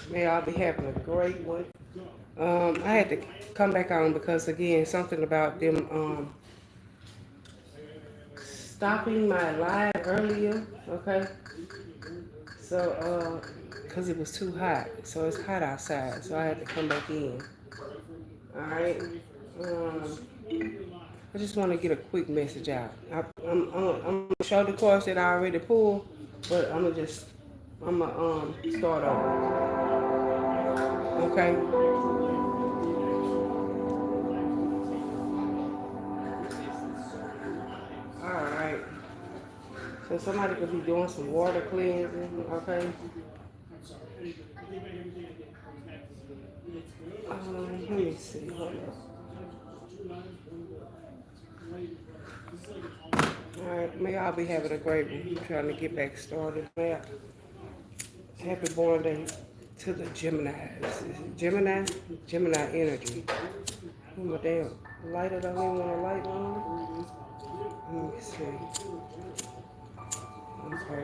May all be having a great one. I had to come back on because again, something about them stopping my live earlier. Okay, so because it was too hot, so it's hot outside, so I had to come back in. All right. Um, I just want to get a quick message out. I'm gonna show the course that I already pulled, but I'm gonna start over. Okay. All right. So somebody could be doing some water cleansing. Okay. Let me see. Hold on. All right. May y'all be having a great one. I'm trying to get back started. Happy born day to the Geminis. Gemini energy. Oh my damn lighter don't even want to light on. Let me see. Okay,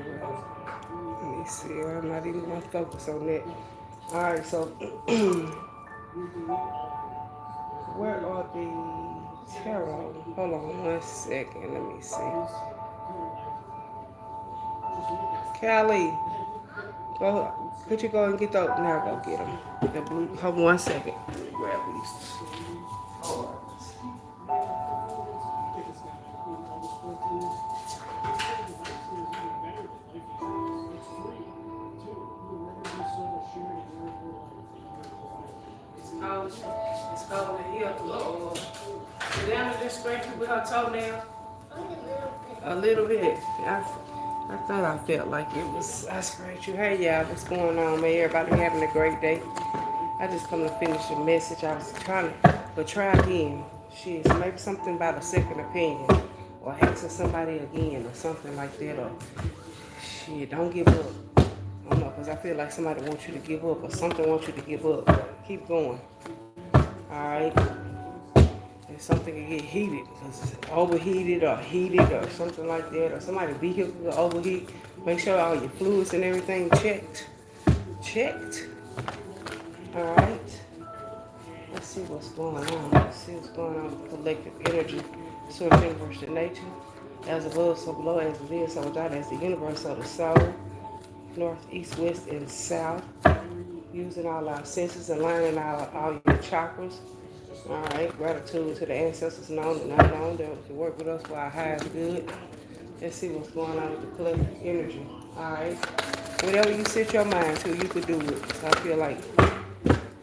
let me see. I'm not even gonna focus on that. All right, so where are the tarot? Hold on 1 second. Let me see. Callie, go. Could you go and get those? Now go get them. The blue. Hold on 1 second. Grab these. It's cold in here. The damage just scraped you with her toenail. A little bit. I thought I felt like it was. I scratched you. Hey, y'all, what's going on, man? Everybody having a great day. I just come to finish a message. I was trying to, but try again. Shit, maybe something about a second opinion, or asking somebody again, or something like that, or shit, don't give up. I don't know, because I feel like somebody wants you to give up, or something wants you to give up. Keep going. Alright? And something can get heated, because it's overheated or heated or something like that, or somebody's vehicle will overheat. Make sure all your fluids and everything checked. Checked. Alright? Let's see what's going on. Let's see what's going on with collective energy. Source, universe, and nature. As above, so below, as it is, so without, as the universe of the soul. North, east, west, and south. Using all our senses, aligning all your chakras. All right, gratitude to the ancestors known and unknown that to work with us for our highest good. Let's see what's going on with the collective energy. All right, whatever you set your mind to, you could do it. So I feel like,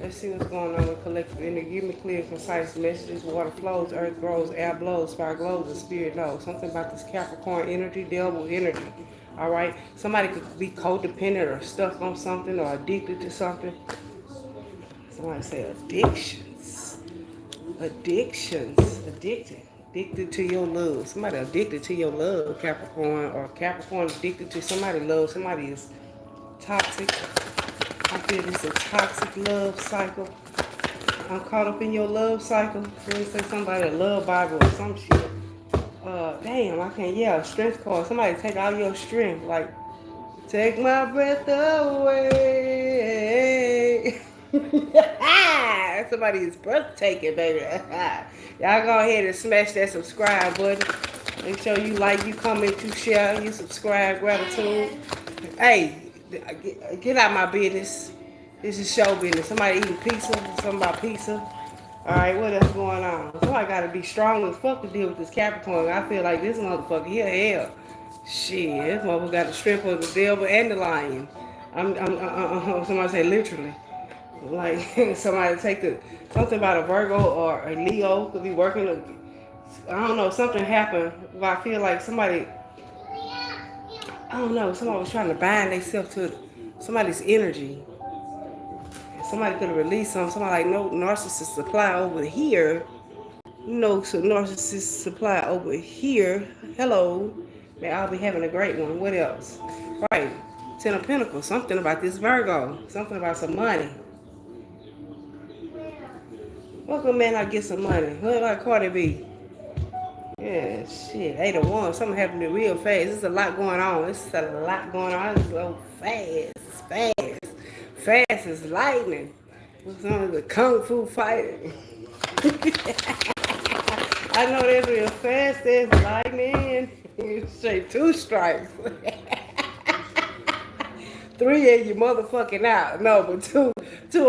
let's see what's going on with collective energy. Give me clear, concise messages. Water flows, earth grows, air blows, fire glows, and spirit knows. Something about this Capricorn energy, devil energy. All right, somebody could be codependent or stuck on something or addicted to something. Somebody say addictions. Addictions. Addicted. Addicted to your love. Somebody addicted to your love, Capricorn, or Capricorn addicted to somebody love. Somebody is toxic. I feel it's a toxic love cycle. I'm caught up in your love cycle. Let me say somebody a love Bible or some shit. Damn, I can't, yeah, strength card. Somebody take all your strength. Like, take my breath away. Somebody is breathtaking, baby. Y'all go ahead and smash that subscribe button. Make sure you like, you comment, you share, you subscribe. Gratitude. Hey, get out my business. This is show business. Somebody eating pizza. Something about pizza. All right, what else going on? Somebody got to be strong as fuck to deal with this Capricorn. I feel like this motherfucker, he a hell. Shit, this motherfucker got the strength of the devil and the lion. Somebody say literally. Like, somebody take the, something about a Virgo or a Leo could be working. I don't know, something happened where I feel like somebody, I don't know, somebody was trying to bind themselves to somebody's energy. Somebody could have released somebody like no narcissist supply over here. No, so narcissist supply over here. Hello. May I'll be having a great one. What else? Right. Ten of Pentacles. Something about this Virgo. Something about some money. Welcome, man. I get some money. What like Cardi B? Yeah, shit. 8 of Wands. Something happening real fast. There's a lot going on. It's a lot going on. It's so fast. It's fast. Fast as lightning. Some of the kung fu fighting. I know that's real fast as lightning. You say 2 strikes. 3 and you motherfucking out. No, but two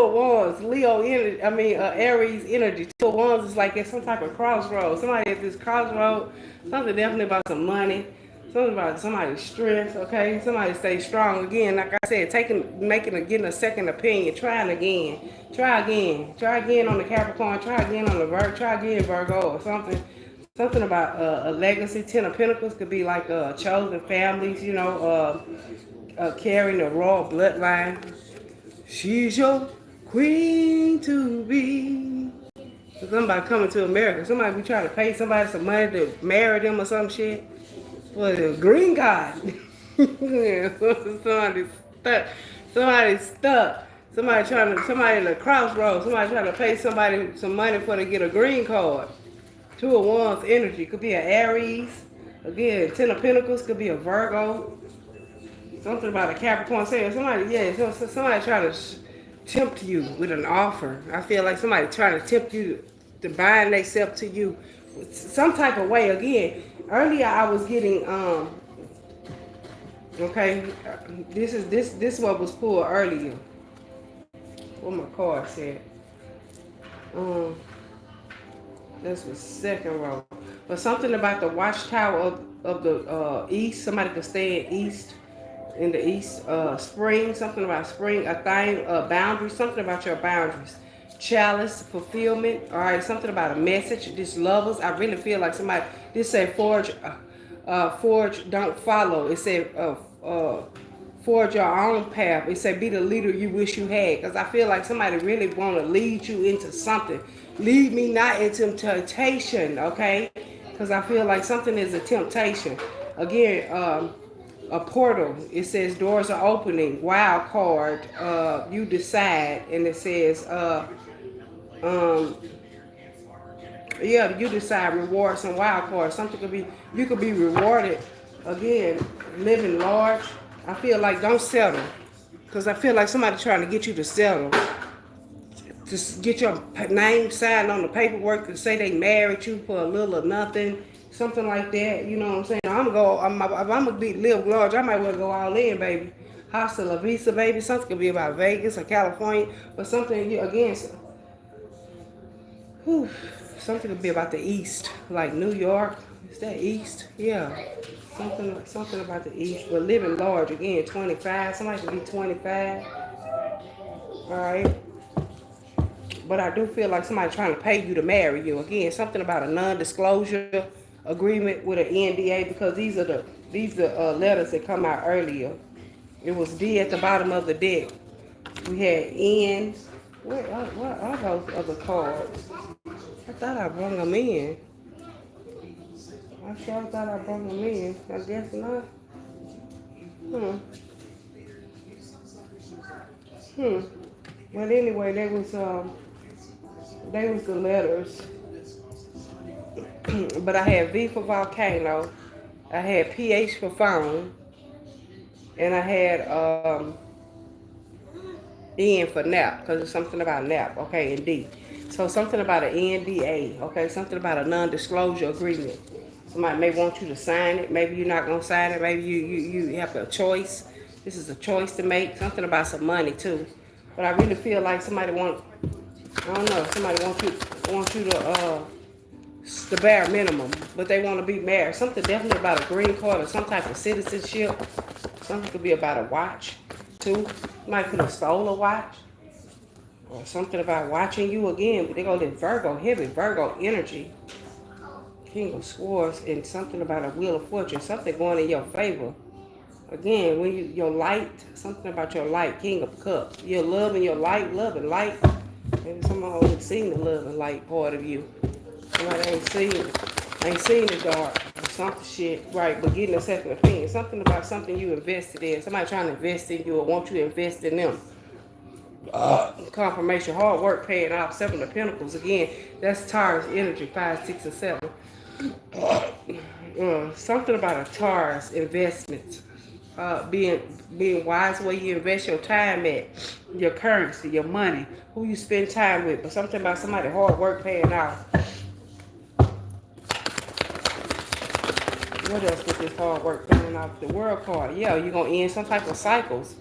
of wands, Leo energy. I mean, Aries energy. 2 of wands is like at some type of crossroads. Somebody at this crossroad. Something definitely about some money. Something about somebody's strength. Okay, somebody stay strong again. Like I said, getting a second opinion, trying again, try again on the Capricorn, try again on the Virgo, try again Virgo or something. Something about a legacy. 10 of Pentacles could be like chosen families. You know. Carrying the royal bloodline. She's your queen to be. Somebody coming to America. Somebody be trying to pay somebody some money to marry them or some shit. For the green card. Somebody's stuck. Somebody's stuck. Somebody in the crossroads. Somebody trying to pay somebody some money for to get a green card. 2 of Wands energy. Could be an Aries. Again, 10 of Pentacles could be a Virgo. Something about a Capricorn saying somebody trying to tempt you with an offer. I feel like somebody trying to tempt you to bind themselves to you some type of way. Again, earlier I was getting okay, this what was pulled earlier. What my card said. This was second row. But something about the watchtower of the east. Somebody could stay in the east, spring, something about spring, a thing, boundaries, something about your boundaries. Chalice, fulfillment, all right, something about a message. This lovers, I really feel like somebody, this said forge, don't follow. It said forge your own path. It said be the leader you wish you had. Because I feel like somebody really want to lead you into something. Lead me not into temptation, okay? Because I feel like something is a temptation. Again, a portal. It says doors are opening. Wild card. You decide, and it says, yeah, you decide. Rewards and wild cards. Something could be. You could be rewarded. Again, living large. I feel like don't settle, because I feel like somebody trying to get you to settle. Just get your name signed on the paperwork and say they married you for a little or nothing. Something like that, you know what I'm saying? I'm gonna live large. I might well go all in, baby. Hasta la vista, baby. Something could be about Vegas or California, but something again. Something could be about the East, like New York. Is that East? Yeah, something about the East. But living large again. 25. Somebody could be 25. All right. But I do feel like somebody trying to pay you to marry you. Again, something about a non-disclosure agreement with an NDA, because these are letters that come out earlier. It was D at the bottom of the deck. We had N. What are those other cards? I thought I brought them in. I sure thought I brought them in. I guess not. But anyway, they was the letters. But I had V for volcano, I had PH for phone, and I had N for nap, because it's something about nap, okay, and D. So something about an NDA, okay, something about a non-disclosure agreement. Somebody may want you to sign it. Maybe you're not gonna sign it. Maybe you have a choice. This is a choice to make. Something about some money too. But I really feel like somebody I don't know, somebody wants you to the bare minimum, but they want to be married. Something definitely about a green card or some type of citizenship. Something could be about a watch too. Might could have stole a watch, or something about watching you again. But they go to Virgo, heavy Virgo energy. King of Swords, and something about a Wheel of Fortune. Something going in your favor. Again, when your light, something about your light, King of Cups. Your love and your light, love and light. Maybe somebody ain't seen the love and light part of you. Somebody ain't seen the dark or something shit, right? But getting a second opinion. Something about something you invested in. Somebody trying to invest in you or want you to invest in them. Confirmation, hard work paying off. 7 of Pentacles. Again, that's Taurus energy, 5, 6, and 7. Something about a Taurus investment. Being wise where you invest your time at. your currency, your money, who you spend time with, but something about somebody hard work paying off. What else with this hard work paying off? The world card. Yeah, you're going to end some type of cycles,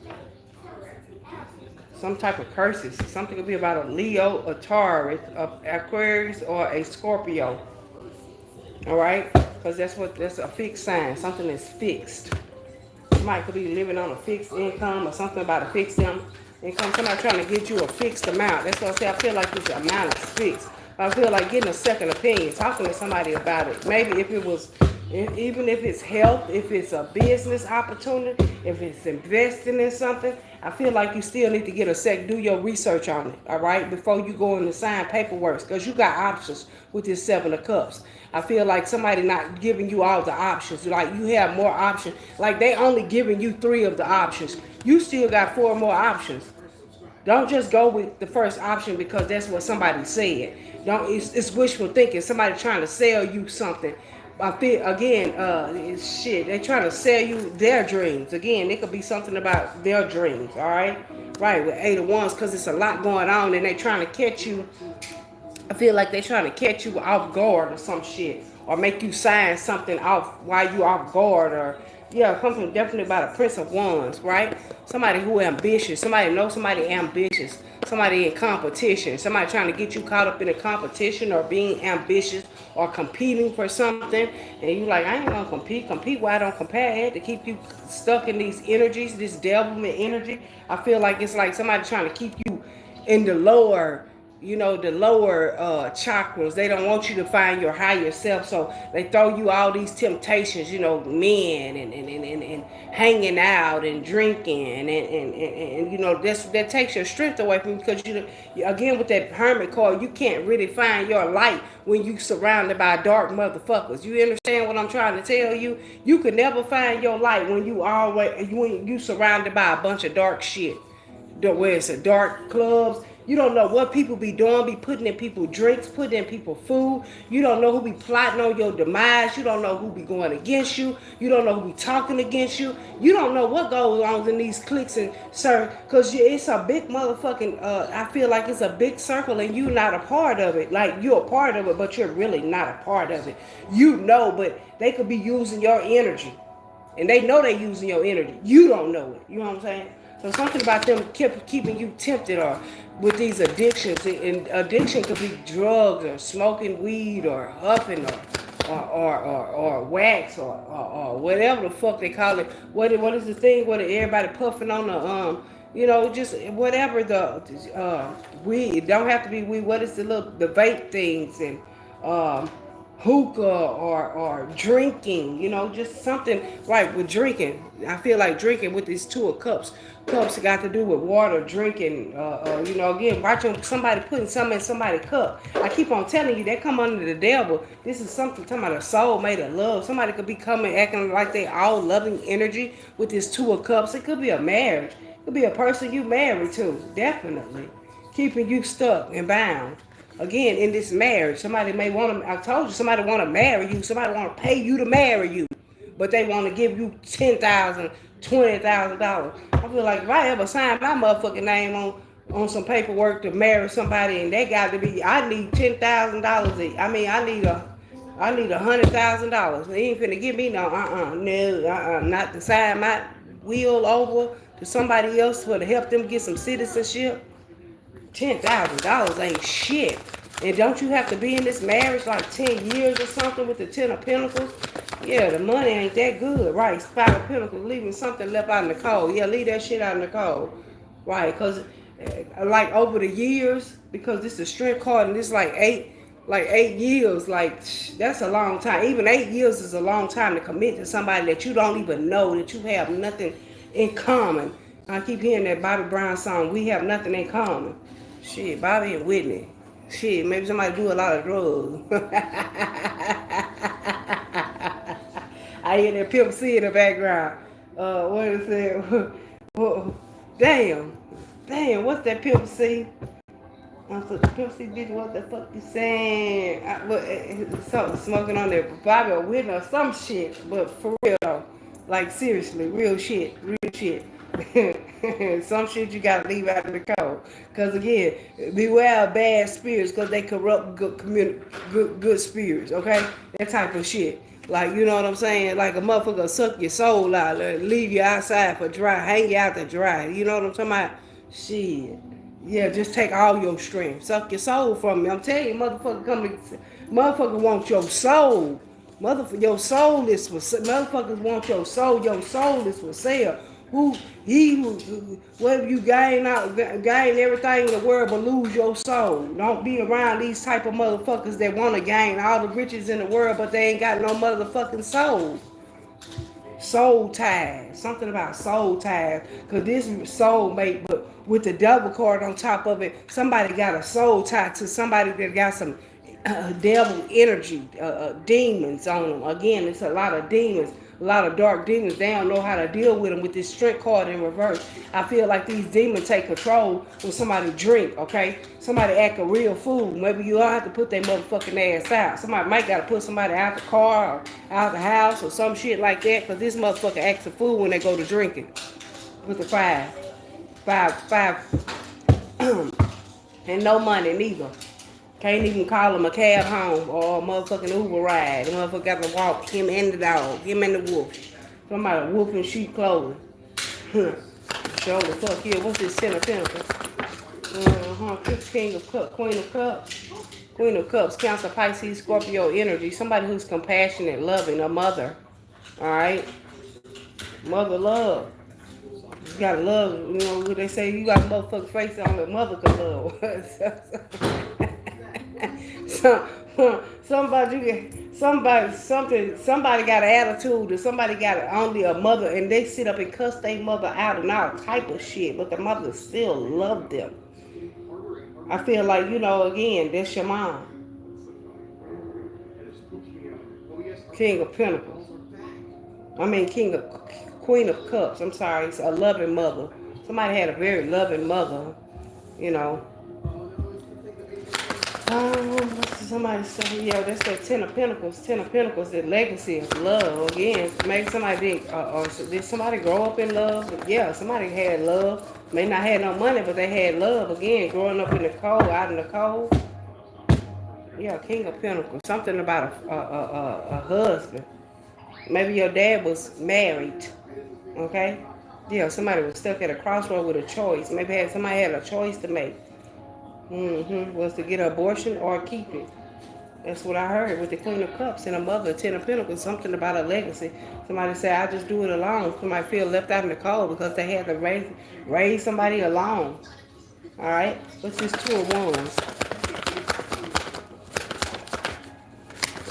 some type of curses. Something could be about a Leo, a Taurus, a Aquarius, or a Scorpio. All right? Because that's a fixed sign. Something that's fixed. Somebody could be living on a fixed income or something about a fixed income. Somebody trying to get you a fixed amount. That's what I say. I feel like this amount is fixed. I feel like getting a second opinion, talking to somebody about it. Maybe if it was, even if it's health, if it's a business opportunity, if it's investing in something, I feel like you still need to get a do your research on it, all right, before you go in and sign paperwork, because you got options with this Seven of Cups. I feel like somebody not giving you all the options. Like you have more options. Like they only giving you 3 of the options. You still got 4 more options. Don't just go with the first option because that's what somebody said. Don't. It's wishful thinking. Somebody trying to sell you something. I feel again. Shit. They trying to sell you their dreams. Again, it could be something about their dreams. All right. Right with 8 of Wands, because it's a lot going on and they trying to catch you. I feel like they trying to catch you off guard or some shit, or make you sign something off while you off guard, or yeah, something definitely about a Prince of Wands, right? Somebody who ambitious, somebody knows somebody ambitious, somebody in competition, somebody trying to get you caught up in a competition or being ambitious or competing for something, and you like, I ain't gonna compete why I don't compare, to keep you stuck in these energies, this devilment energy. I feel like it's like somebody trying to keep you in the lower, the lower chakras. They don't want you to find your higher self, so they throw you all these temptations, men and hanging out and drinking and that takes your strength away from you, because again with that Hermit card, you can't really find your light when you surrounded by dark motherfuckers. You understand what I'm trying to tell you? You could never find your light when you surrounded by a bunch of dark shit, where it's a dark clubs. You don't know what people be doing, be putting in people drinks, putting in people food. You don't know who be plotting on your demise. You don't know who be going against you. You don't know who be talking against you. You don't know what goes on in these cliques and sir, because it's a big motherfucking, I feel like it's a big circle and you not a part of it. Like you're a part of it, but you're really not a part of it. But they could be using your energy. And they know they're using your energy. You don't know it. You know what I'm saying? So something about them keeping you tempted, or with these addictions. And addiction could be drugs or smoking weed or huffing or wax or whatever the fuck they call it. What is the thing where everybody puffing on the just whatever the weed. It don't have to be weed. What is the vape things and hookah or drinking, just something right with drinking. I feel like drinking with these 2 of cups. Cups got to do with water, drinking, again, watching somebody putting something in somebody's cup. I keep on telling you, that come under the devil. This is something talking about a soul made of love. Somebody could be coming acting like they all loving energy with this 2 of cups. It could be a marriage. It could be a person you married to, definitely. Keeping you stuck and bound. Again, in this marriage, somebody may want to, I told you, somebody want to marry you. Somebody want to pay you to marry you. But they want to give you $10,000, $20,000. I feel like if I ever sign my motherfucking name on some paperwork to marry somebody, and they got to be, I need $10,000. I mean, I need $100,000. They ain't finna give me not to sign my will over to somebody else to help them get some citizenship. $10,000 ain't shit. And don't you have to be in this marriage like 10 years or something with the 10 of Pentacles? Yeah, the money ain't that good, right? 5 of Pentacles, leaving something left out in the cold. Yeah, leave that shit out in the cold, right? Because like over the years, because this is a strength card and this like 8 years, like that's a long time. Even 8 years is a long time to commit to somebody that you don't even know, that you have nothing in common. I keep hearing that Bobby Brown song, We Have Nothing in Common. Shit, Bobby and Whitney. Shit, maybe somebody do a lot of drugs. I hear that Pimp C in the background. What is it? Damn, what's that Pimp C? I'm so Pimp C, bitch, what the fuck you saying? Something smoking on there, Bobby or Whitney or some shit. But for real though, like seriously, real shit. Some shit you gotta leave out of the code. Cause again, beware of bad spirits, cause they corrupt good spirits. Okay, that type of shit. Like, you know what I'm saying? Like a motherfucker suck your soul out, leave you outside for dry, hang you out to dry. You know what I'm talking about? Shit. Yeah, just take all your strength, suck your soul from me. I'm telling you, motherfucker want your soul. Motherfucker, your soul is for motherfuckers want your soul. Your soul is for sale. Whether you gain everything in the world but lose your soul. Don't be around these type of motherfuckers that want to gain all the riches in the world but they ain't got no motherfucking soul. Soul ties. Something about soul ties. Because this soul mate, but with the devil card on top of it, somebody got a soul tie to somebody that got some devil energy, demons on them. Again, it's a lot of demons, a lot of dark demons. They don't know how to deal with them with this strength card in reverse. I feel like these demons take control when somebody drink, okay? Somebody act a real fool. Maybe you don't have to put their motherfucking ass out. Somebody might got to put somebody out the car or out the house or some shit like that because this motherfucker acts a fool when they go to drinking. With the five. And no money neither. Can't even call him a cab home or a motherfucking Uber ride. The motherfucker got to walk him and the dog, him and the wolf. Somebody wolf in sheep clothing. Show the fuck here. What's this 10 of Pentacles? King of Cups, Queen of Cups. Queen of Cups, Cancer, Pisces, Scorpio energy. Somebody who's compassionate, loving, a mother. Alright? Mother love. You gotta love, you know what they say, you got a motherfucking face on the mother can love. Somebody got an attitude, or somebody got only a mother, and they sit up and cuss their mother out and all type of shit, but the mother still love them. I feel like, you know, again, that's your mom. King of Pentacles. Queen of Cups. I'm sorry, it's a loving mother. Somebody had a very loving mother, you know. Somebody said, yeah, that's that 10 of Pentacles. 10 of Pentacles, the legacy of love. Again, maybe somebody did somebody grow up in love? Yeah, somebody had love. May not have no money, but they had love. Again, growing up in the cold, out in the cold. Yeah, King of Pentacles. Something about a husband. Maybe your dad was married. Okay? Yeah, somebody was stuck at a crossroad with a choice. Maybe somebody had a choice to make. Was to get an abortion or keep it. That's what I heard with the Queen of Cups and a mother, 10 of Pentacles, something about a legacy. Somebody said, I just do it alone. Somebody feel left out in the cold because they had to raise somebody alone. All right? What's this 2 of Wands?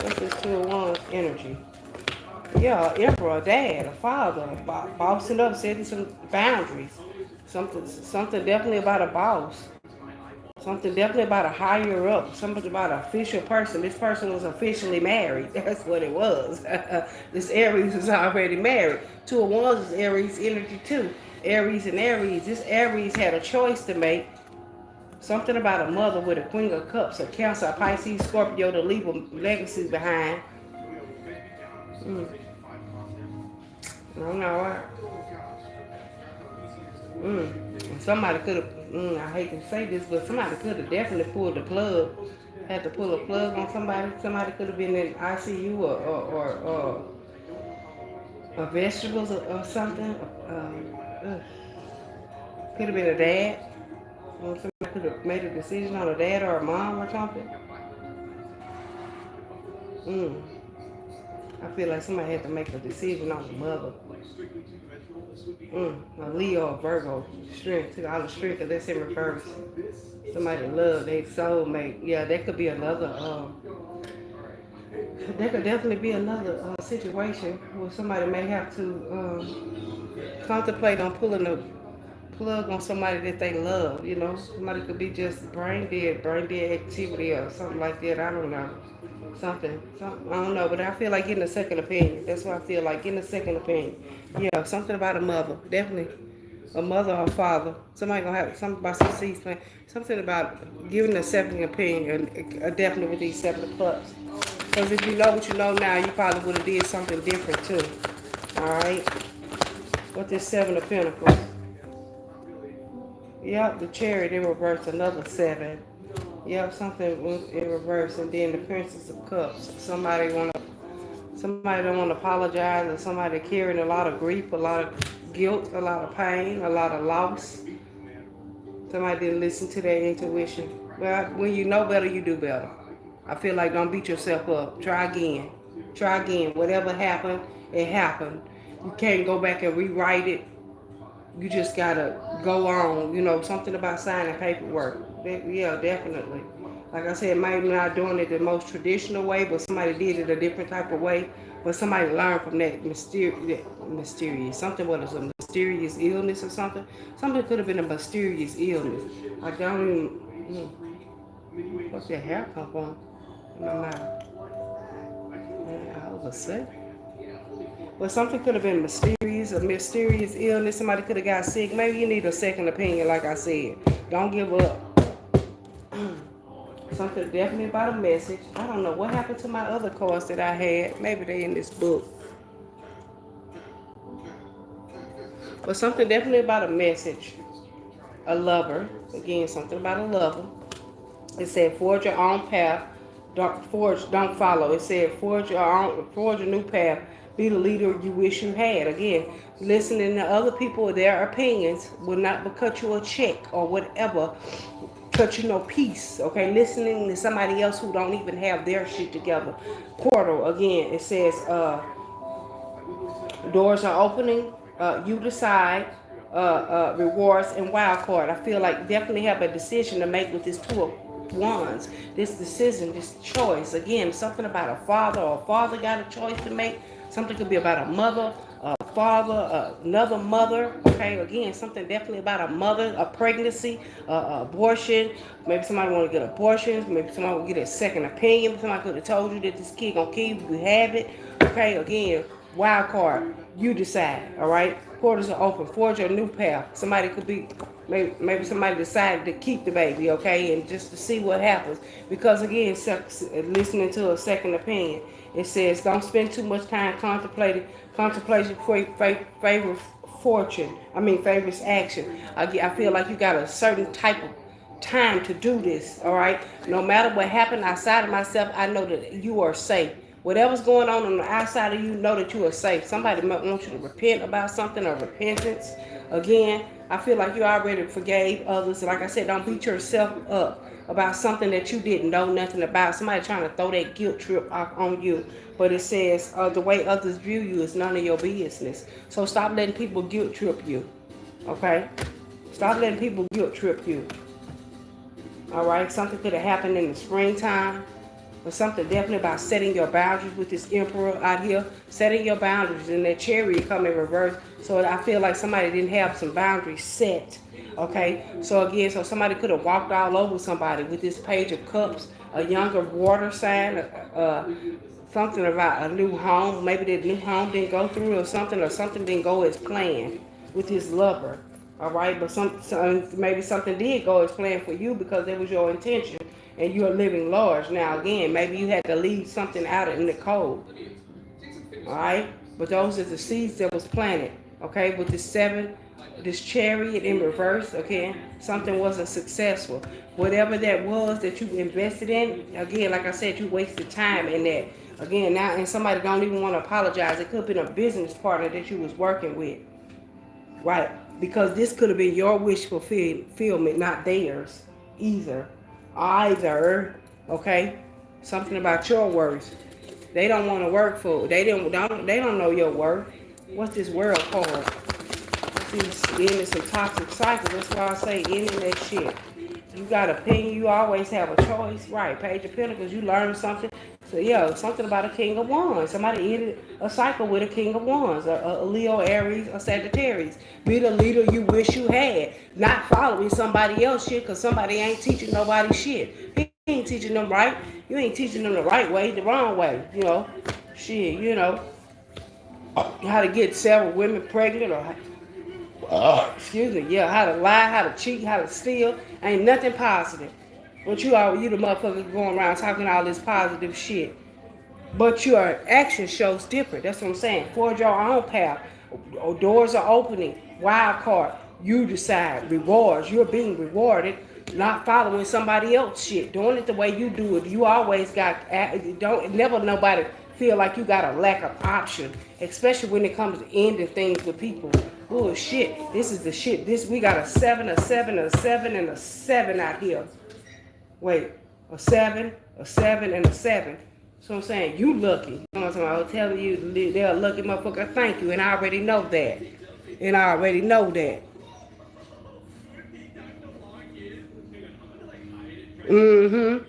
What's this 2 of Wands energy? Yeah, emperor, a dad, a father, bossing up, setting some boundaries. Something definitely about a boss. Something definitely about a higher up. Something about an official person. This person was officially married. That's what it was. This Aries is already married. 2 of Wands is Aries energy too. Aries and Aries. This Aries had a choice to make. Something about a mother with a Queen of Cups, a Cancer, a Pisces, Scorpio to leave a legacy behind. I don't know. Somebody could have, I hate to say this, but somebody could have definitely pulled the plug. Had to pull a plug on somebody. Somebody could have been in ICU or vegetables or something. Could have been a dad. Somebody could have made a decision on a dad or a mom or something. I feel like somebody had to make a decision on the mother. A Leo or Virgo, strength, took all the strength of this in reverse. Somebody love, their soulmate. Yeah, that could be another, that could definitely be another situation where somebody may have to contemplate on pulling a plug on somebody that they love, you know. Somebody could be just brain dead activity or something like that. I don't know. Something, I don't know, but I feel like getting a second opinion. That's what I feel like, getting a second opinion. Yeah, something about a mother, definitely a mother or a father. Somebody gonna have something about some seeds, something about giving a second opinion, definitely with these 7 of Cups. Because if you know what you know now, you probably would have did something different too. All right, what this 7 of Pentacles? Yep, the Chariot in reverse, another 7. Yep, something was in reverse, and then the Princess of Cups. Somebody don't want to apologize, or somebody carrying a lot of grief, a lot of guilt, a lot of pain, a lot of loss. Somebody didn't listen to their intuition. Well, when you know better, you do better. I feel like don't beat yourself up. Try again. Try again. Whatever happened, it happened. You can't go back and rewrite it. You just gotta go on. You know, something about signing paperwork. Yeah, definitely. Like I said, maybe not doing it the most traditional way, but somebody did it a different type of way. But somebody learned from that mysterious something. What is a mysterious illness or something? Something could have been a mysterious illness. I don't even. What's that hair come from? In my mouth. All of a sudden. But something could have been mysterious, a mysterious illness. Somebody could have got sick. Maybe you need a second opinion, like I said. Don't give up. Something definitely about a message. I don't know what happened to my other cards that I had. Maybe they in this book. But something definitely about a message. A lover. Again, something about a lover. It said, forge your own path. Don't follow. It said, forge a new path. Be the leader you wish you had. Again, listening to other people, their opinions will not cut you a check or whatever. Cut you no peace. Okay, listening to somebody else who don't even have their shit together. Portal. Again, it says, doors are opening. You decide. Rewards and wild card. I feel like definitely have a decision to make with this 2 of Wands. This decision, this choice. Again, something about a father or a father got a choice to make. Something could be about a mother, a father, another mother. Okay, again, something definitely about a mother, a pregnancy, abortion. Maybe somebody want to get abortions. Maybe somebody will get a second opinion. Somebody could have told you that this kid gonna kill you. You have it. Okay, again, wild card. You decide. All right. Portals are open. Forge a new path. Somebody could be, maybe somebody decided to keep the baby, okay, and just to see what happens. Because again, listening to a second opinion, it says don't spend too much time contemplation favor fortune. Favors action. I feel like you got a certain type of time to do this, all right? No matter what happened outside of myself, I know that you are safe. Whatever's going on the outside of you, know that you are safe. Somebody might want you to repent about something or repentance. Again, I feel like you already forgave others. Like I said, don't beat yourself up about something that you didn't know nothing about. Somebody trying to throw that guilt trip off on you. But it says the way others view you is none of your business. So stop letting people guilt trip you. Okay? Stop letting people guilt trip you. All right? Something could have happened in the springtime. But something definitely about setting your boundaries with this emperor out here. Setting your boundaries, and that Chariot come in reverse. So I feel like somebody didn't have some boundaries set. Okay? So again, somebody could have walked all over somebody with this Page of Cups. A younger water sign. Something about a new home. Maybe that new home didn't go through or something didn't go as planned with his lover. All right? But maybe something did go as planned for you because it was your intention. And you're living large. Now, again, maybe you had to leave something out in the cold. All right? But those are the seeds that was planted. Okay? With this 7, this Chariot in reverse, okay? Something wasn't successful. Whatever that was that you invested in, again, like I said, you wasted time in that. Again, now, and somebody don't even want to apologize. It could have been a business partner that you was working with. Right? Because this could have been your wish fulfillment, not theirs either. Okay? Something about your worth. They don't want to work for it. They don't know your worth. What's this world called? Ending some toxic cycles. That's why I say ending that shit. You got opinion, you always have a choice. Right, Page of Pentacles, you learn something. So yeah, something about a King of Wands. Somebody ended a cycle with a King of Wands. A Leo, Aries, a Sagittarius. Be the leader you wish you had. Not following somebody else shit because somebody ain't teaching nobody shit. He ain't teaching them right. You ain't teaching them the right way, the wrong way. Shit, how to get several women pregnant or excuse me, yeah, how to lie, how to cheat, how to steal. Ain't nothing positive. But you the motherfuckers going around talking all this positive shit. But your action shows different. That's what I'm saying. Forge your own path. Doors are opening. Wild card. You decide. Rewards. You're being rewarded, not following somebody else shit. Doing it the way you do it. You always got, don't never nobody feel like you got a lack of option, especially when it comes to ending things with people. Bullshit. This is the shit. We got a 7, a 7, a 7, and a 7 out here. Wait, a 7, a 7, and a 7. So I'm saying, you lucky. You know what I'm saying? I was telling you, they're a lucky motherfucker. Thank you, and I already know that. And I already know that. Mm-hmm.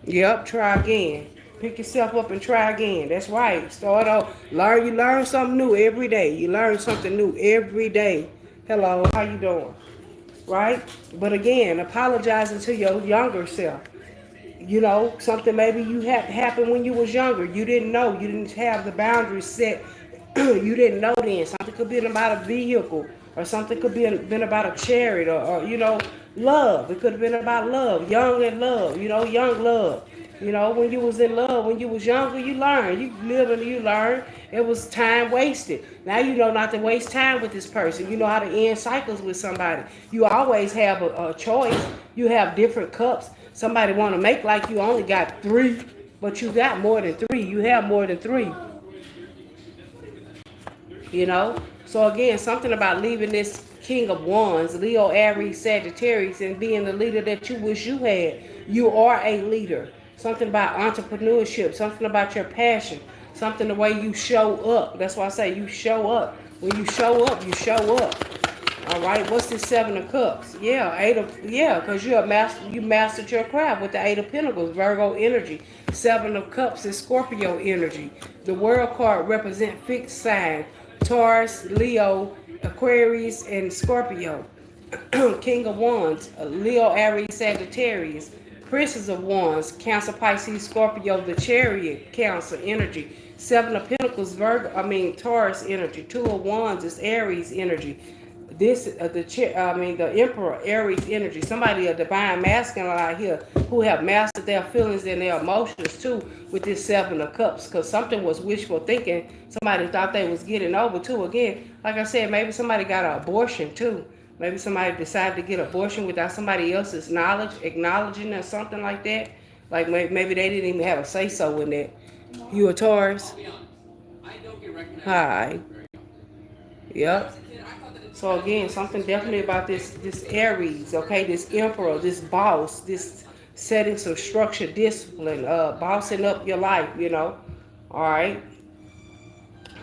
Yep, try again. Pick yourself up and try again. That's right. Start off. You learn something new every day. You learn something new every day. Hello, how you doing? Right? But again, apologizing to your younger self. You know, something maybe you had happened when you was younger. You didn't know. You didn't have the boundaries set. You didn't know then. Something could be about a vehicle, or something could be been about a chariot, or you know, love. It could have been about love, young and love. You know, young love. You know, when you was in love, when you was younger, you learned. You live and you learn. It was time wasted. Now you know not to waste time with this person. You know how to end cycles with somebody. You always have a choice. You have different cups. Somebody want to make like you only got 3, but you got more than 3. You have more than 3. You know? So again, something about leaving this King of Wands, Leo, Aries, Sagittarius, and being the leader that you wish you had. You are a leader. Something about entrepreneurship, something about your passion, something the way you show up. That's why I say you show up. When you show up, you show up. All right, what's this 7 of Cups? Yeah, because you're a master. You mastered your craft with the 8 of Pentacles, Virgo energy. 7 of Cups is Scorpio energy. The World card represent fixed sign: Taurus, Leo, Aquarius, and Scorpio. King of Wands, Leo, Aries, Sagittarius. Princess of Wands, Cancer, Pisces, Scorpio, the Chariot, Cancer energy. 7 of Pentacles, Taurus energy. 2 of Wands is Aries energy. This the Emperor, Aries energy. Somebody, a divine masculine out here who have mastered their feelings and their emotions too with this 7 of Cups, because something was wishful thinking. Somebody thought they was getting over too. Again, like I said, maybe somebody got an abortion too. Maybe somebody decided to get an abortion without somebody else's knowledge, acknowledging or something like that. Like maybe they didn't even have a say so in that. You a Taurus? Hi. Yep. So again, something definitely about this Aries, okay, this Emperor, this boss, this setting some structure, discipline, bossing up your life, you know. All right.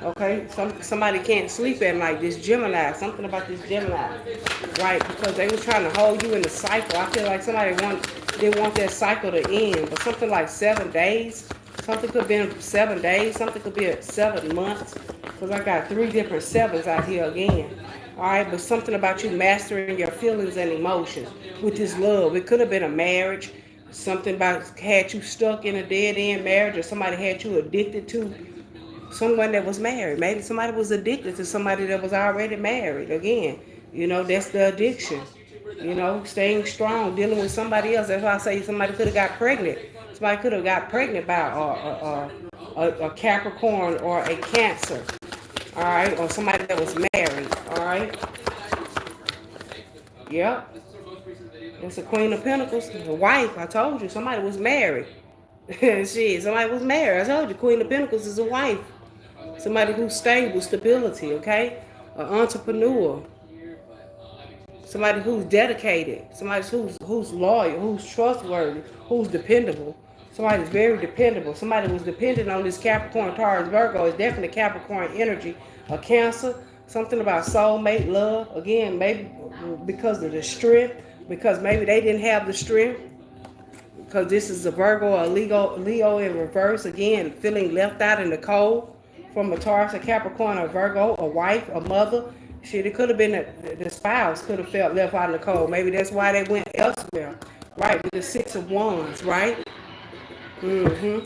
Okay. Somebody can't sleep at night. This Gemini, something about this Gemini, right? Because they was trying to hold you in the cycle. I feel like somebody didn't want that cycle to end, but something like 7 days. Something could be 7 days. Something could be 7 months. Because I got 3 different 7s out here again. All right, but something about you mastering your feelings and emotions with this love. It could have been a marriage. Something about had you stuck in a dead-end marriage, or somebody had you addicted to someone that was married. Maybe somebody was addicted to somebody that was already married. Again, you know, that's the addiction. You know, staying strong, dealing with somebody else. That's why I say somebody could have got pregnant. Somebody could have got pregnant by a Capricorn or a Cancer. All right, or somebody that was married. All right. Yep. It's a Queen of Pentacles. The wife. I told you somebody was married. Shit, somebody was married. I told you Queen of Pentacles is a wife. Somebody who's stable, stability. Okay, an entrepreneur. Somebody who's dedicated. Somebody who's loyal, who's trustworthy, who's dependable. Somebody's very dependable. Somebody was dependent on this Capricorn, Taurus, Virgo. It's definitely Capricorn energy. A Cancer. Something about soulmate, love. Again, maybe because of the strength. Because maybe they didn't have the strength. Because this is a Virgo, a Leo in reverse. Again, feeling left out in the cold. From a Taurus, a Capricorn, a Virgo, a wife, a mother. Shit, it could have been the spouse could have felt left out in the cold. Maybe that's why they went elsewhere. Right, with the 6 of Wands, right? Mm-hmm.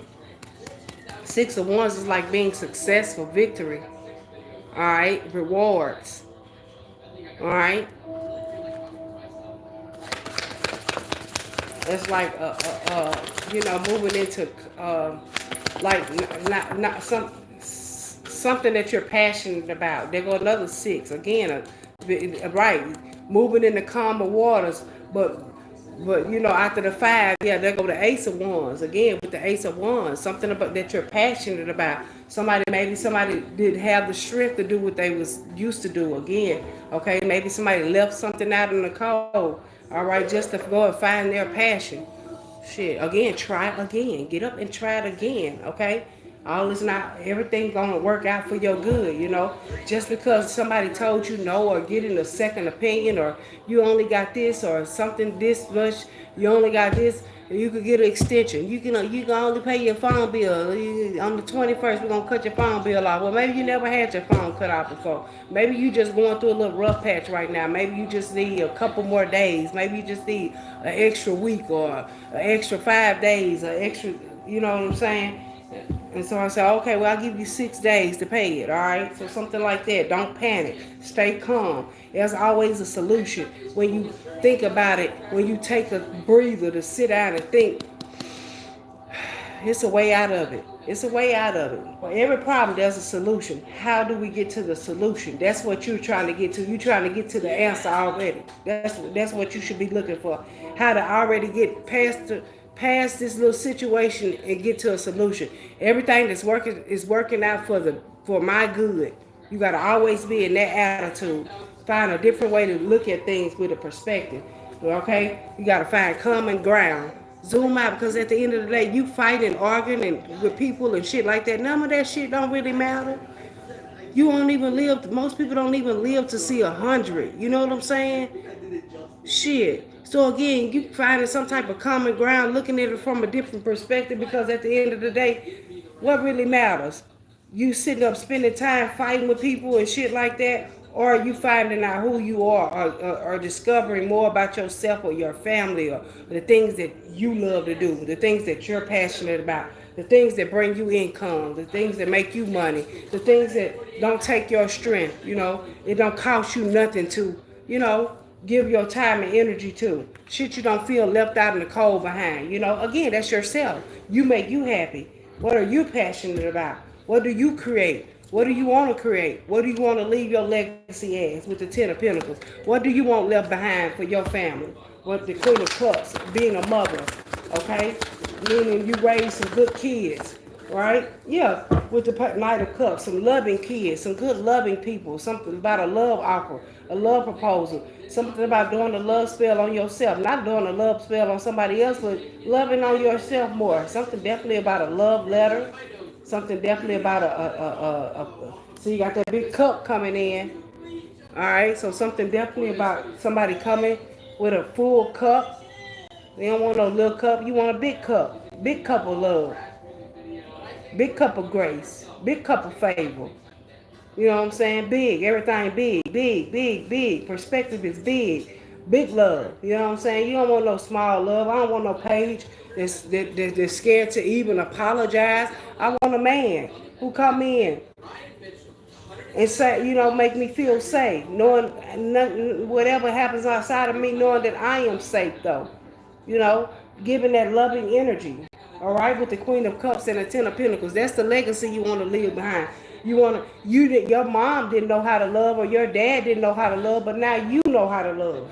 6 of Wands is like being successful, victory. All right, rewards. All right. It's like moving into not something that you're passionate about. There go another 6 again. right, moving in the calmer waters. But you know, after the five, yeah, there go the Ace of Wands again with the Ace of Wands. Something about that you're passionate about. Maybe somebody didn't have the strength to do what they was used to do again. Okay, maybe somebody left something out in the cold. All right, just to go and find their passion. Shit, again, try again. Get up and try it again, okay? All is not everything gonna work out for your good, you know. Just because somebody told you no or getting a second opinion or you only got this or something this much, you only got this, you could get an extension. You can only pay your phone bill. On the 21st, we're gonna cut your phone bill off. Well, maybe you never had your phone cut off before. Maybe you just going through a little rough patch right now. Maybe you just need a couple more days. Maybe you just need an extra week or an extra 5 days, an extra, you know what I'm saying? And so I said, okay, well, I'll give you 6 days to pay it, all right? So something like that. Don't panic. Stay calm. There's always a solution. When you think about it, when you take a breather to sit down and think, it's a way out of it. It's a way out of it. For every problem, there's a solution. How do we get to the solution? That's what you're trying to get to. You're trying to get to the answer already. That's what you should be looking for. How to already get past this little situation and get to a solution. Everything that's working is working out for my good. You gotta always be in that attitude. Find a different way to look at things with a perspective. Okay? You gotta find common ground. Zoom out, because at the end of the day, you fighting, arguing and with people and shit like that. None of that shit don't really matter. You won't even live. Most people don't even live to see 100. You know what I'm saying? Shit. So again, you finding some type of common ground, looking at it from a different perspective, because at the end of the day, what really matters? You sitting up spending time fighting with people and shit like that, or are you finding out who you are, or discovering more about yourself or your family, or the things that you love to do, the things that you're passionate about, the things that bring you income, the things that make you money, the things that don't take your strength, you know, it don't cost you nothing to, you know, give your time and energy to. Shit you don't feel left out in the cold behind. You know, again, that's yourself. You make you happy. What are you passionate about? What do you create? What do you want to create? What do you want to leave your legacy as with the Ten of Pentacles? What do you want left behind for your family? What the Queen of Cups, being a mother, okay? Meaning you raise some good kids, right? Yeah, with the Knight of Cups, some loving kids, some good loving people, something about a love offer, a love proposal, something about doing a love spell on yourself, not doing a love spell on somebody else, but loving on yourself more. Something definitely about a love letter, something definitely about so you got that big cup coming in, all right? So something definitely about somebody coming with a full cup. You don't want no little cup, you want a big cup of love. Big cup of grace. Big cup of favor. You know what I'm saying? Big. Everything big. Big, big, big. Perspective is big. Big love. You know what I'm saying? You don't want no small love. I don't want no page that's scared to even apologize. I want a man who come in and say, you know, make me feel safe. Knowing nothing, whatever happens outside of me, knowing that I am safe though. You know, giving that loving energy. All right, with the Queen of Cups and the Ten of Pentacles, that's the legacy you want to leave behind. Your mom didn't know how to love, or your dad didn't know how to love, but now you know how to love.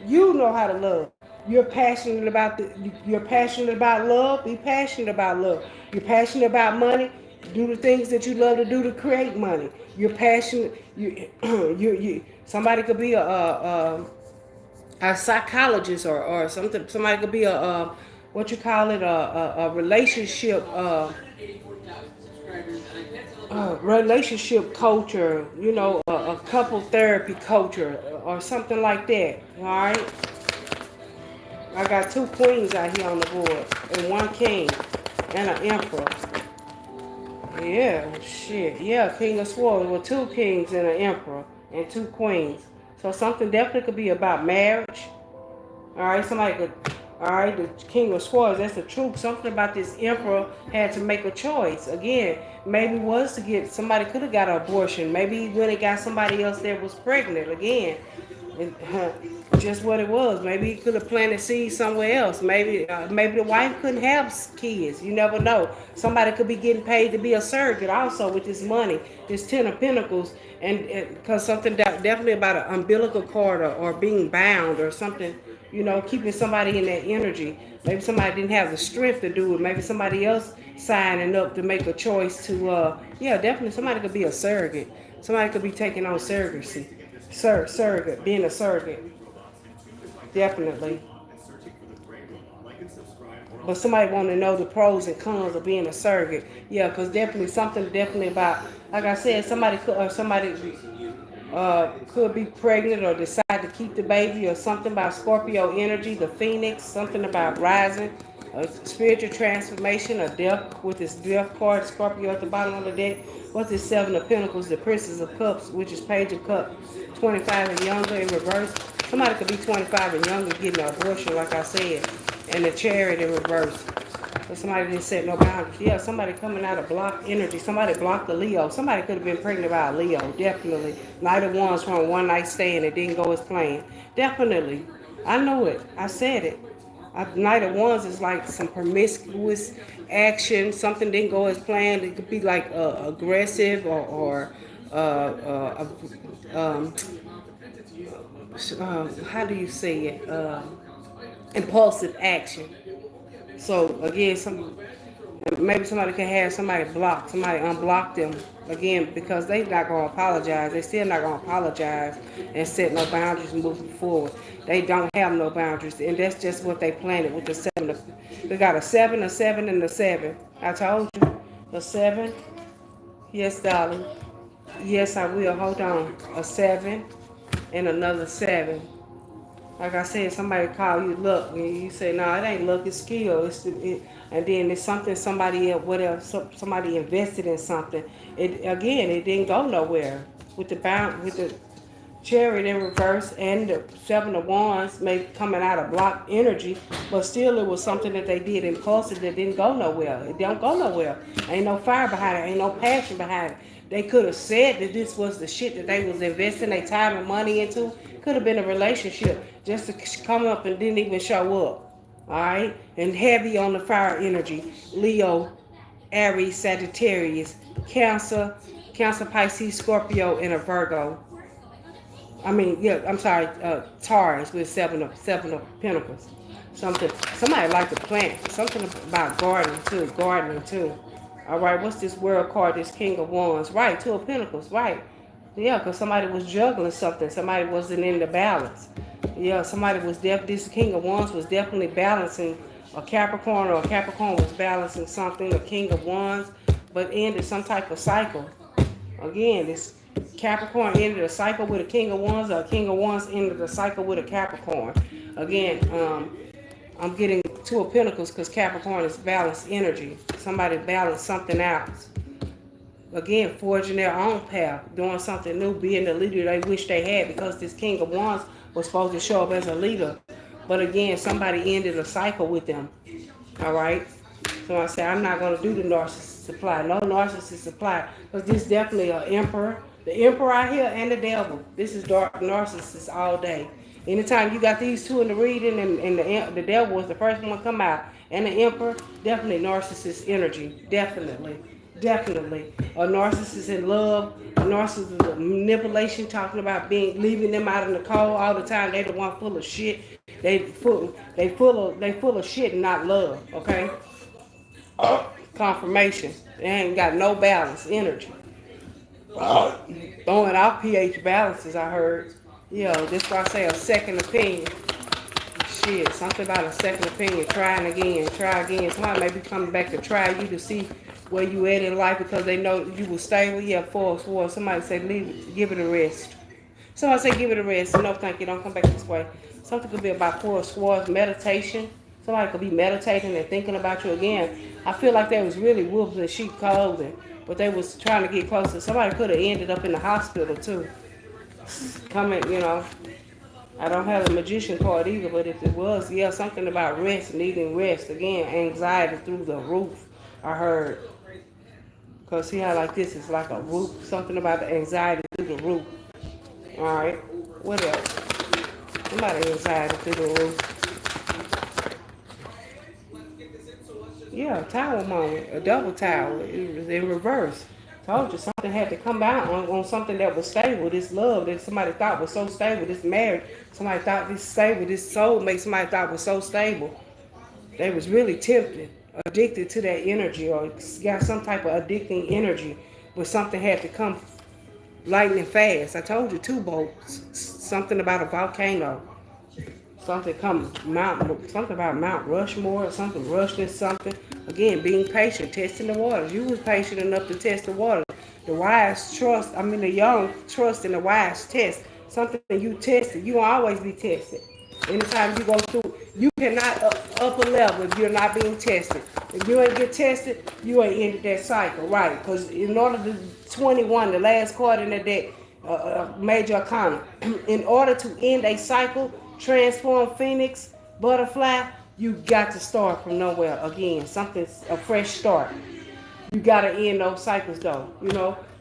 You know how to love. You're passionate about love. Be passionate about love. You're passionate about money. Do the things that you love to do to create money. You're passionate. Somebody could be a psychologist or something. Somebody could be a what you call it, a relationship relationship coach, or you know, a couple therapy coach, or something like that. All right. I got two queens out here on the board and one king and an emperor. Yeah, shit. Yeah, King of Swords with two kings and an emperor and two queens. So something definitely could be about marriage. All right, somebody could. All right, the King of Swords, that's the truth. Something about this emperor had to make a choice. Again, maybe somebody could have got an abortion. Maybe he went and got somebody else that was pregnant. Again, And, just what it was. Maybe he could have planted seeds somewhere else. Maybe the wife couldn't have kids. You never know. Somebody could be getting paid to be a surrogate also with this money, this 10 of Pentacles, and because something definitely about an umbilical cord or being bound or something. You know, keeping somebody in that energy. Maybe somebody didn't have the strength to do it. Maybe somebody else signing up to make a choice to. Yeah, definitely somebody could be a surrogate. Somebody could be taking on surrogacy. Surrogate, being a surrogate, definitely. But somebody want to know the pros and cons of being a surrogate. Yeah, because definitely about, like I said, somebody could be pregnant or decide to keep the baby, or something about Scorpio energy, the phoenix, something about rising, a spiritual transformation, a death with this death card, Scorpio at the bottom of the deck. What's this 7 of Pentacles, the Princess of Cups, which is Page of Cups, 25 and younger in reverse. Somebody could be 25 and younger getting an abortion, like I said, and the Chariot in reverse. But somebody didn't set no boundaries. Yeah, somebody coming out of blocked energy. Somebody blocked the Leo. Somebody could have been pregnant by a Leo, definitely. Knight of Wands from a one-night stand. It didn't go as planned. Definitely. I know it. I said it. Knight of Wands is like some promiscuous action. Something didn't go as planned. It could be like aggressive or um, how do you say it? Impulsive action. So again, maybe somebody could have somebody blocked, somebody unblock them again, because they not gonna apologize. They still not gonna apologize and set no boundaries moving forward. They don't have no boundaries, and that's just what they planted with the 7. They got a 7, and a 7. I told you, a 7. Yes, darling. Yes, I will. Hold on. A 7 and another 7. Like I said, somebody call you luck, and you say, "No, it ain't luck, it's skill." And then it's something somebody else, whatever, somebody invested in something. It didn't go nowhere with the Chariot in reverse and the 7 of Wands, maybe coming out of blocked energy, but still it was something that they did impulsive that didn't go nowhere. It don't go nowhere. Ain't no fire behind it. Ain't no passion behind it. They could have said that this was the shit that they was investing their time and money into. Could have been a relationship just to come up and didn't even show up. All right, and heavy on the fire energy. Leo, Aries, Sagittarius, Cancer, Pisces, Scorpio, and a Virgo. I'm sorry, Taurus with seven of Pentacles. Somebody like to plant. Something about gardening too. All right, what's this world card? This King of Wands, right? 2 of Pentacles, right? Yeah, because somebody was juggling something. Somebody wasn't in the balance. Yeah, this King of Wands was definitely balancing a Capricorn, or a Capricorn was balancing something, a King of Wands, but ended some type of cycle. Again, this Capricorn ended a cycle with a King of Wands, or a King of Wands ended a cycle with a Capricorn. Again, I'm getting 2 of Pentacles because Capricorn is balanced energy. Somebody balanced something else. Again, forging their own path, doing something new, being the leader they wish they had, because this King of Wands was supposed to show up as a leader. But again, somebody ended a cycle with them. All right? So I say, I'm not going to do the narcissist supply. No narcissist supply. Because this is definitely an emperor. The emperor out here and the devil. This is dark narcissist all day. Anytime you got these two in the reading, and the devil was the first one to come out, and the emperor, definitely narcissist energy. Definitely. A narcissist in love, a narcissist in manipulation, talking about leaving them out in the cold all the time. They the one full of shit. They full of shit and not love. Okay. Confirmation. They ain't got no balance, energy. Throwing out pH balances, I heard. Yeah, this why I say a second opinion. Shit, something about a second opinion. Try again. Somebody may be coming back to try you to see where you at in life, because they know you will stay with you. For somebody say leave it, give it a rest. Somebody say give it a rest. No, thank you. Don't come back this way. Something could be about 4 of Swords, meditation. Somebody could be meditating and thinking about you again. I feel like they was really wolves in sheep clothing, but they was trying to get closer. Somebody could have ended up in the hospital too. Coming. I don't have a magician card either, but if it was, yeah, something about rest, needing rest. Again, anxiety through the roof, I heard. Because see how like this is like a roof, something about the anxiety through the roof. All right, what else? Somebody anxiety through the roof. Yeah, tower moment, a double tower. It was in reverse. Told you something had to come out on something that was stable. This love that somebody thought was so stable. This marriage, somebody thought this stable. This soulmate, somebody thought was so stable. They was really tempted, addicted to that energy, or got some type of addicting energy. But something had to come lightning fast. I told you two bolts. Something about a volcano. Something something about Mount Rushmore, or something rushing something. Again, being patient, testing the waters. You was patient enough to test the waters. The wise trust, the young trust in the wise test. Something you tested, you will always be tested. Anytime you go through, you cannot up a level if you're not being tested. If you ain't get tested, you ain't ended that cycle, right? Because in order to 21, the last card in the deck, major arcana, in order to end a cycle, transform phoenix, butterfly, you got to start from nowhere again. Something's a fresh start. You got to end those cycles though.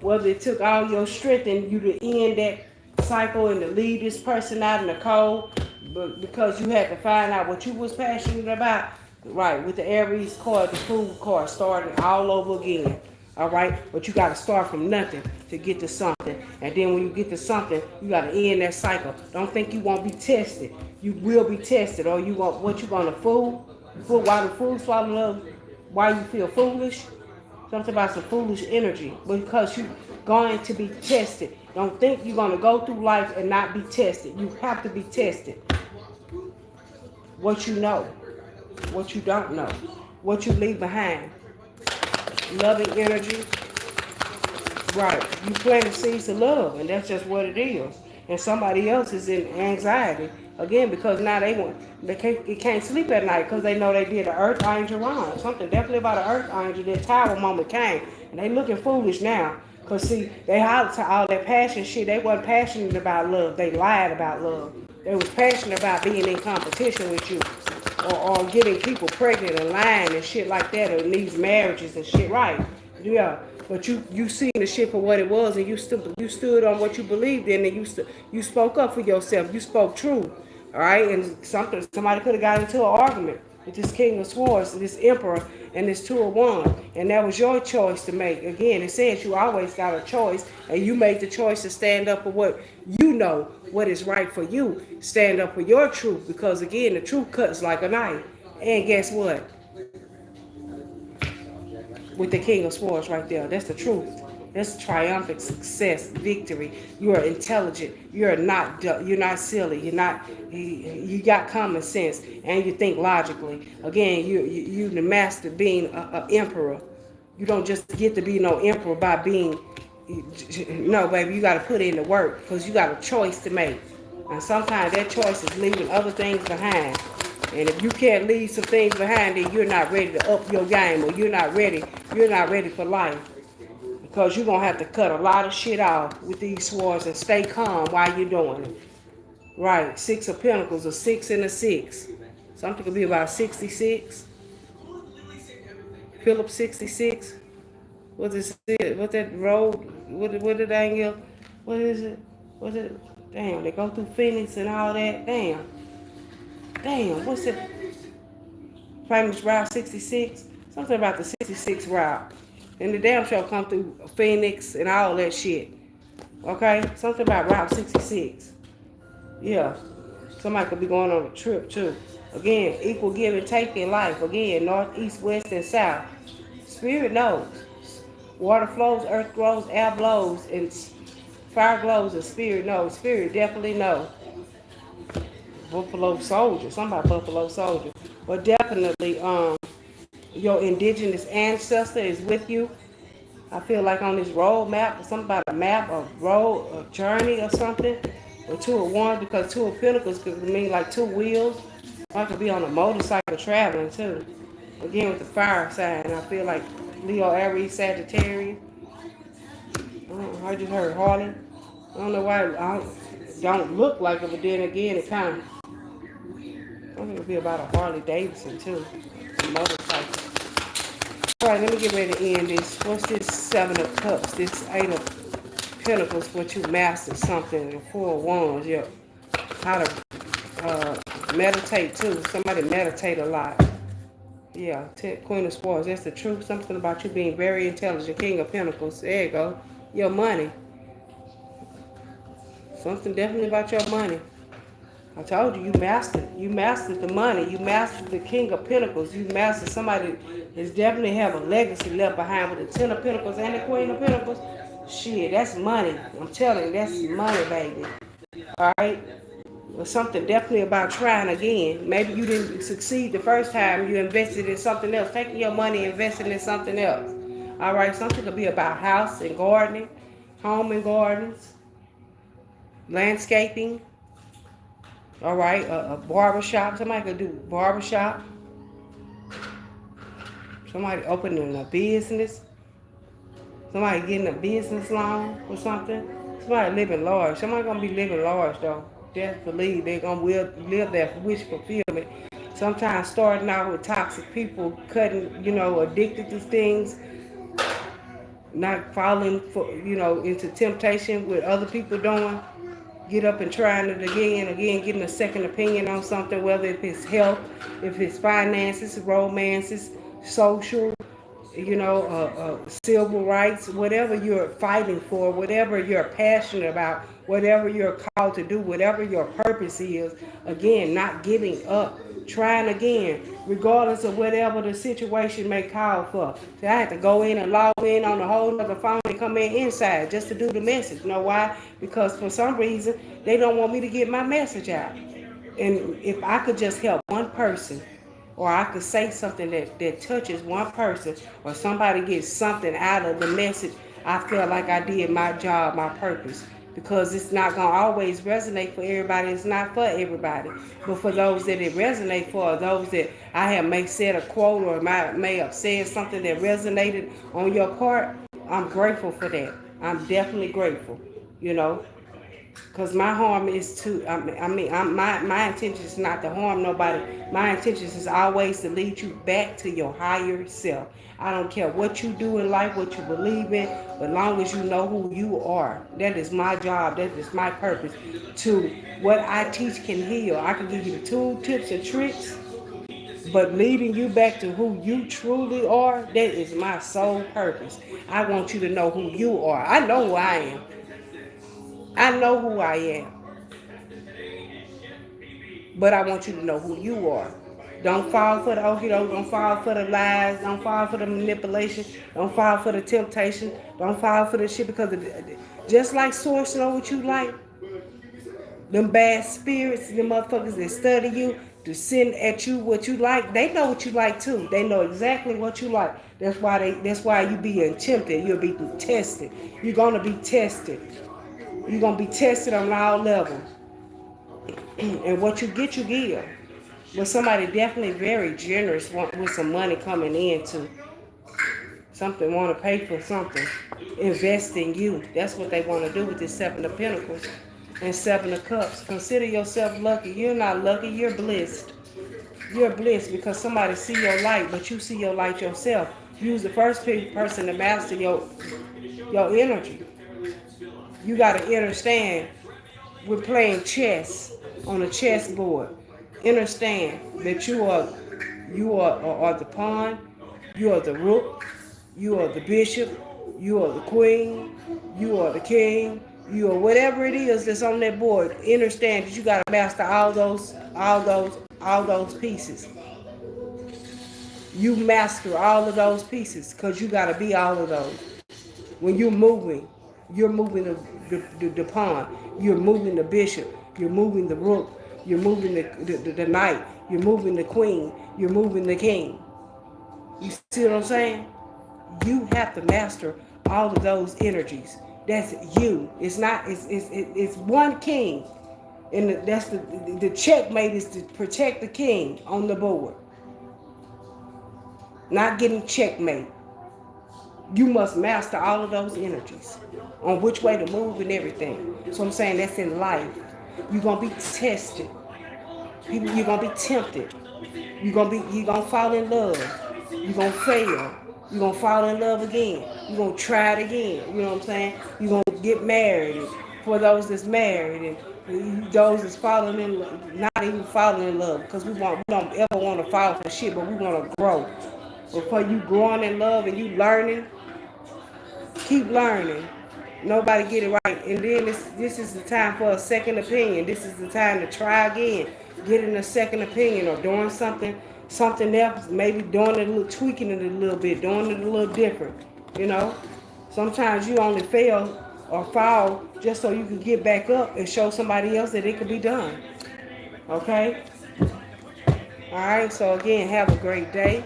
Whether it took all your strength in you to end that cycle and to leave this person out in the cold, but because you had to find out what you was passionate about, right? With the Aries card, the Fool card, starting all over again. All right, but you got to start from nothing to get to something, and then when you get to something, you got to end that cycle. Don't think you won't be tested. You will be tested, or you want what you gonna fool? Why the fool swallow love? Why you feel foolish? Something about some foolish energy, because you going to be tested. Don't think you're gonna go through life and not be tested. You have to be tested. What you know, what you don't know, what you leave behind. Loving energy, right? You planting seeds of love, and that's just what it is. And somebody else is in anxiety again because now they can't sleep at night because they know they did an earth angel wrong. Something definitely about an earth angel. That tower moment came, and they looking foolish now. Cause see, they hollered to all that passion shit. They wasn't passionate about love. They lied about love. They was passionate about being in competition with you, or getting people pregnant and lying and shit like that, or in these marriages and shit, right? Yeah. But you seen the shit for what it was, and you stood on what you believed in, and you spoke up for yourself. You spoke truth, all right. And somebody could have got into an argument with this King of Swords, this Emperor, and this Two of Wands, and that was your choice to make. Again, it says you always got a choice, and you made the choice to stand up for what you know, what is right for you. Stand up for your truth, because again, the truth cuts like a knife. And guess what? With the King of Swords right there. That's the truth. That's triumphant success, victory. You are intelligent. You're not silly. You got common sense, and you think logically. Again, you the master being a emperor. You don't just get to be no emperor by being. No, baby, you got to put in the work because you got a choice to make. And sometimes that choice is leaving other things behind. And if you can't leave some things behind, then you're not ready to up your game, or you're not ready for life. Because you're going to have to cut a lot of shit off with these swords and stay calm while you're doing it. Right, 6 of Pentacles, a 6 and a 6. Something could be about 66. Philip 66. What is it? What that road? What did I get? What is it? What is it? Damn, they go through Phoenix and all that. Damn, what's it? Famous Route 66? Something about the 66 route. And the damn show come through Phoenix and all that shit. Okay? Something about Route 66. Yeah. Somebody could be going on a trip too. Again, equal give and take in life. Again, north, east, west, and south. Spirit knows. Water flows, earth grows, air blows, and fire glows, and spirit knows. Spirit definitely knows. Buffalo Soldier, somebody Buffalo Soldier. But definitely, your indigenous ancestor is with you. I feel like on this road map, something about a map, a road, a journey or something. Or 2 of Wands, because 2 of Pentacles could mean like 2 wheels. I could be on a motorcycle traveling too. Again with the fire sign, I feel like Leo, Aries, Sagittarius. I just heard Harley. I don't know why I don't look like it, but then again it kind of. I think it'll be about a Harley Davidson too, a motorcycle. All right, let me get ready to end this. What's this 7 of Cups? This 8 of Pentacles, what you master something. The 4 of Wands, yeah. How to meditate too. Somebody meditate a lot. Yeah, Queen of Swords. That's the truth. Something about you being very intelligent. King of Pentacles. There you go. Your money. Something definitely about your money. I told you, you mastered. You mastered the money. You mastered the King of Pentacles. You mastered somebody that's definitely have a legacy left behind with the Ten of Pentacles and the Queen of Pentacles. Shit, that's money. I'm telling you, that's money, baby. All right? But something definitely about trying again. Maybe you didn't succeed the first time. You invested in something else. Taking your money and investing in something else. All right? Something could be about house and gardening, home and gardens, landscaping. All right, a barbershop. Somebody could do barbershop. Somebody opening a business. Somebody getting a business loan or something. Somebody living large. Somebody gonna be living large though. Just believe they're gonna live that wish fulfillment. Sometimes starting out with toxic people, cutting, addicted to things, not falling for, into temptation with other people doing. Get up and trying it again, getting a second opinion on something, whether if it's health, if it's finances, romances, social, civil rights, whatever you're fighting for, whatever you're passionate about, whatever you're called to do, whatever your purpose is, again, not giving up, trying again, regardless of whatever the situation may call for. So I had to go in and log in on a whole other phone and come in inside just to do the message. You know why? Because for some reason, they don't want me to get my message out. And if I could just help one person, or I could say something that touches one person, or somebody gets something out of the message, I feel like I did my job, my purpose. Because it's not going to always resonate for everybody. It's not for everybody. But for those that it resonate for, those that I have may said a quote or may have said something that resonated on your part, I'm grateful for that. I'm definitely grateful, you know. Because my harm is to, my intention is not to harm nobody. My intention is always to lead you back to your higher self. I don't care what you do in life, what you believe in, but as long as you know who you are. That is my job. That is my purpose. To what I teach can heal. I can give you the tools, tips, and tricks, but leading you back to who you truly are, that is my sole purpose. I want you to know who you are. I know who I am. I know who I am. But I want you to know who you are. Don't fall for the don't fall for the lies, don't fall for the manipulation, don't fall for the temptation, don't fall for the shit because just like Source know what you like, them bad spirits, them motherfuckers that study you to send at you what you like, they know what you like too. They know exactly what you like. That's why you being tempted, you'll be tested. You're gonna be tested. You're gonna be tested on all levels. And what you get, you give. But somebody definitely very generous with some money coming in to something, want to pay for something, invest in you. That's what they want to do with this Seven of Pentacles and Seven of Cups. Consider yourself lucky. You're not lucky, you're blessed. You're blessed because somebody see your light, but you see your light yourself. Use the first person to master your energy. You got to understand we're playing chess on a chessboard. Understand that you are the pawn, you are the rook, you are the bishop, you are the queen, you are the king, you are whatever it is that's on that board. Understand that you got to master all those pieces. You master all of those pieces because you got to be all of those. When you're moving the pawn, you're moving the bishop, you're moving the rook, you're moving the knight, you're moving the queen, you're moving the king. You see what I'm saying? You have to master all of those energies. That's you. It's not. It's one king, and that's the checkmate is to protect the king on the board, not getting checkmate. You must master all of those energies on which way to move and everything. So I'm saying that's in life. You're gonna be tested. You're gonna be tempted. You're gonna fall in love. You're gonna fail. You're gonna fall in love again. You're gonna try it again. You know what I'm saying? You're gonna get married. And for those that's married, and Those is falling in love, not even falling in love, because we don't ever want to fall for shit, but we want to grow. Before you growing in love and you learning, keep learning. Nobody get it right, and then this is the time for a second opinion. This is the time to try again, getting a second opinion or doing something else. Maybe doing it a little, tweaking it a little bit, doing it a little different. You know, sometimes you only fail or fall just so you can get back up and show somebody else that it could be done. Okay. All right. So again, have a great day.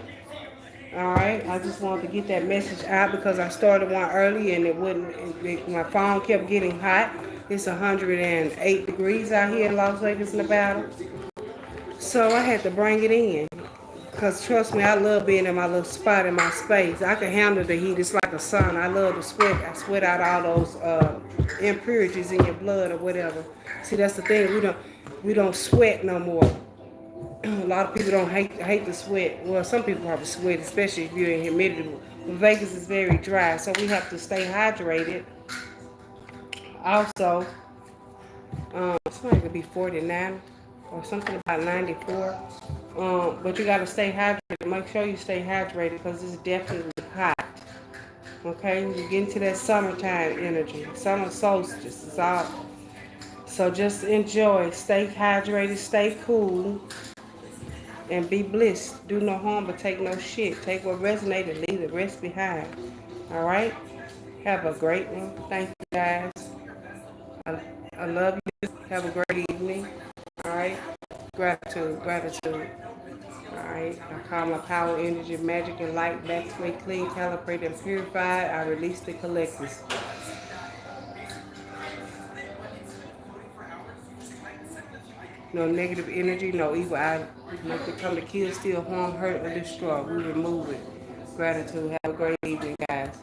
All right, I just wanted to get that message out because I started one early and it wouldn't. My phone kept getting hot. It's 108 degrees out here in Las Vegas, Nevada. So I had to bring it in. Because trust me, I love being in my little spot in my space. I can handle the heat. It's like a sun. I love to sweat. I sweat out all those impurities in your blood or whatever. See, that's the thing. We don't sweat no more. A lot of people don't hate the sweat. Well, some people probably sweat, especially if you're in humidity. But Vegas is very dry, so we have to stay hydrated. Also, something could be 49 or something about 94. But you gotta stay hydrated. Make sure you stay hydrated because it's definitely hot. Okay, you get into that summertime energy. Summer solstice is out. So just enjoy. Stay hydrated. Stay cool. And be blessed. Do no harm, but take no shit. Take what resonated, leave the rest behind. All right? Have a great one. Thank you, guys. I love you. Have a great evening. All right? Gratitude, gratitude. All right? I call my power, energy, magic, and light back to me clean, calibrated, and purified. I release the collectors. No negative energy, no evil eye. Nothing come to kill, steal, harm, hurt, or destroy. We remove it. Gratitude. Have a great evening, guys.